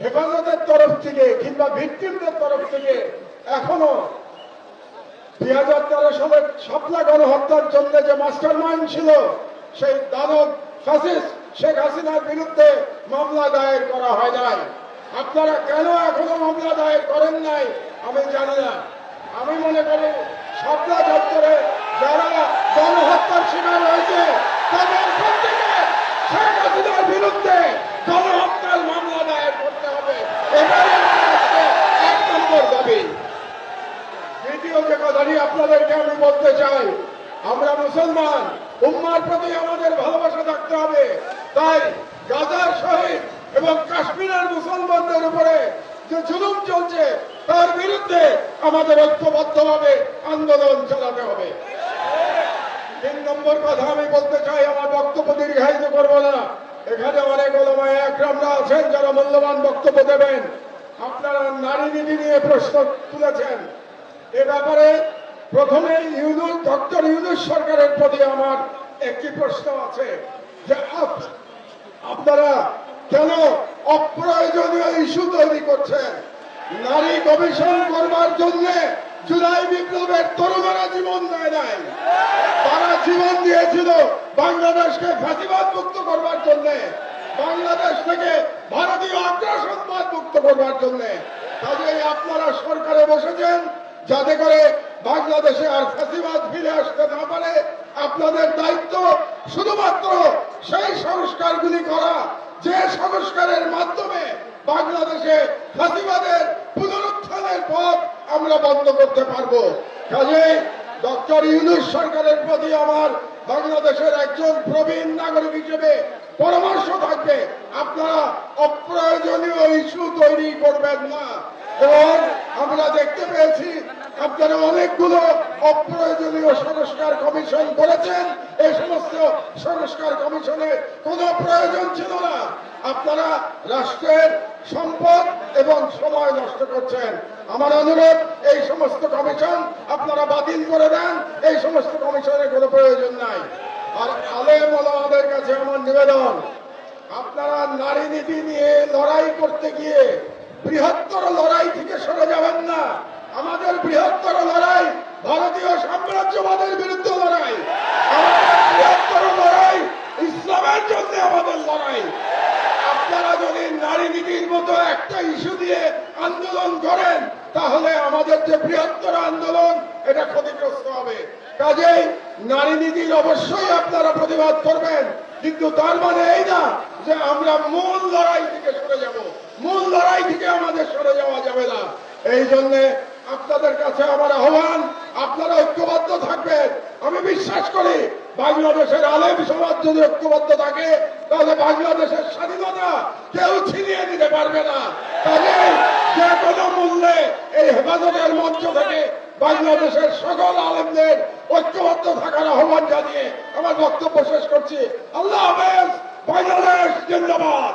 হেফাজতের তরফ থেকে কিংবা ভিকটিমদের তরফ থেকে এখনো 2013 সালের শাপলা গণহত্যার জন্য যে মাস্টার মাইন্ড ছিল সেই দানব ফ্যাসিস্ট শেখ হাসিনার বিরুদ্ধে মামলা দায়ের করা হয় নাই। আপনারা কেন এখনো মামলা দায়ের করেন নাই আমি জানি না। আমি মনে করি শাপলা চত্বরে যারা গণহত্যার শিকার হয়েছে তাদের প্রত্যেকে শেখ হাসিনার বিরুদ্ধে গণহত্যার মামলা দায়ের করতে হবে, এটাই এক নম্বর দাবি। দ্বিতীয় যে কথাটি আপনাদেরকে আমি বলতে চাই, আমরা মুসলমান, উম্মার প্রতি আমাদের ভালোবাসা থাকতে হবে। তাই গাজার শহীদ এবং কাশ্মীরের মুসলমানদের উপরে যে জুলুম চলছে তার বিরুদ্ধে আমাদের ঐক্যবদ্ধভাবে আন্দোলন চালাতে হবে। 3 নম্বর কথা আমি বলতে চাই, আমার বক্তব্য দীর্ঘায়িত করব না। এখানে অনেক ওলামায়ে একরামরা আছেন যারা মূল্যবান বক্তব্য দেবেন। আপনারা নারী নীতি নিয়ে প্রশ্ন তুলেছেন। এ ব্যাপারে প্রথমে ডক্টর ইউনূস সরকারের প্রতি আমার একটি প্রশ্ন আছে যে আপনারা কেন অপ্রয়োজনীয় ইস্যু তৈরি করছেন? নারী কমিশন করবার জন্য জুলাই বিপ্লবের তরুণরা জীবন দেয় নাই, তারা জীবন দিয়েছিল বাংলাদেশকে ফ্যাসিবাদ মুক্ত করবার জন্য, বাংলাদেশ থেকে ভারতীয় আগ্রাসনবাদ মুক্ত করবার জন্য। কাজেই আপনারা সরকারে বসেছেন যাতে করে বাংলাদেশে আর ফ্যাসিবাদ ফিরে আসতে না পারে। আপনাদের দায়িত্ব শুধুমাত্র সেই সংস্কারগুলি করা যে সংস্কারের মাধ্যমে বাংলাদেশে ফ্যাসিবাদের পুনরুত্থানের পথ আমরা বন্ধ করতে পারবো। কাজেই ডক্টর ইউনূস সরকারের প্রতি আমার বাংলাদেশের একজন প্রবীণ নাগরিক হিসেবে পরামর্শ থাকবে, আপনারা অপ্রয়োজনীয় ইস্যু তৈরি করবেন না। এবং আমরা দেখতে পেয়েছি আপনারা অনেকগুলো অপ্রয়োজনীয় সংস্কার কমিশন করেছেন। এই সমস্ত সংস্কার কমিশনের কোনো প্রয়োজন ছিল না। আপনারা রাষ্ট্রের সম্পদ এবং সময় নষ্ট করছেন। আমার অনুরোধ, এই সমস্ত কমিশন আপনারা বাতিল করে দেন। এই সমস্ত কমিশনের কোনো প্রয়োজন নাই। আর আলেম ওলামাদের কাছে আমার নিবেদন, আপনারা নারী নীতি নিয়ে লড়াই করতে গিয়ে বৃহত্তর লড়াই থেকে সরে যাবেন না। আমাদের বৃহত্তর লড়াই ভারতীয় সাম্রাজ্যবাদের বিরুদ্ধে লড়াই, আমাদের বৃহত্তর লড়াই ইসলামের জন্য আমাদের লড়াই। আপনারা যদি নারী নীতির মতো একটা ইস্যু দিয়ে আন্দোলন করেন তাহলে আমাদের যে বৃহত্তর আন্দোলন এটা ক্ষতিগ্রস্ত হবে। কাজেই নারী নীতির অবশ্যই আপনারা প্রতিবাদ করবেন, কিন্তু তার মানে এই না যে আমরা মূল লড়াই থেকে সরে যাব। মূল লড়াই থেকে আমাদের সরে যাওয়া যাবে না। এই জন্যে আপনাদের কাছে আমার আহ্বান, আপনারা ঐক্যবদ্ধ থাকবেন। আমি বিশ্বাস করি বাংলাদেশের আলেম সমাজ যদি ঐক্যবদ্ধ থাকে তাহলে বাংলাদেশের স্বাধীনতা কেউ ছিনিয়ে নিতে পারবে না। কাজেই যে কোনো মূল্যে এই হেফাজতের মঞ্চ থেকে বাংলাদেশের সকল আলেমদের ঐক্যবদ্ধ থাকার আহ্বান জানিয়ে আমার বক্তব্য শেষ করছি। আল্লাহ হাফেজ। বাংলাদেশ জিন্দাবাদ।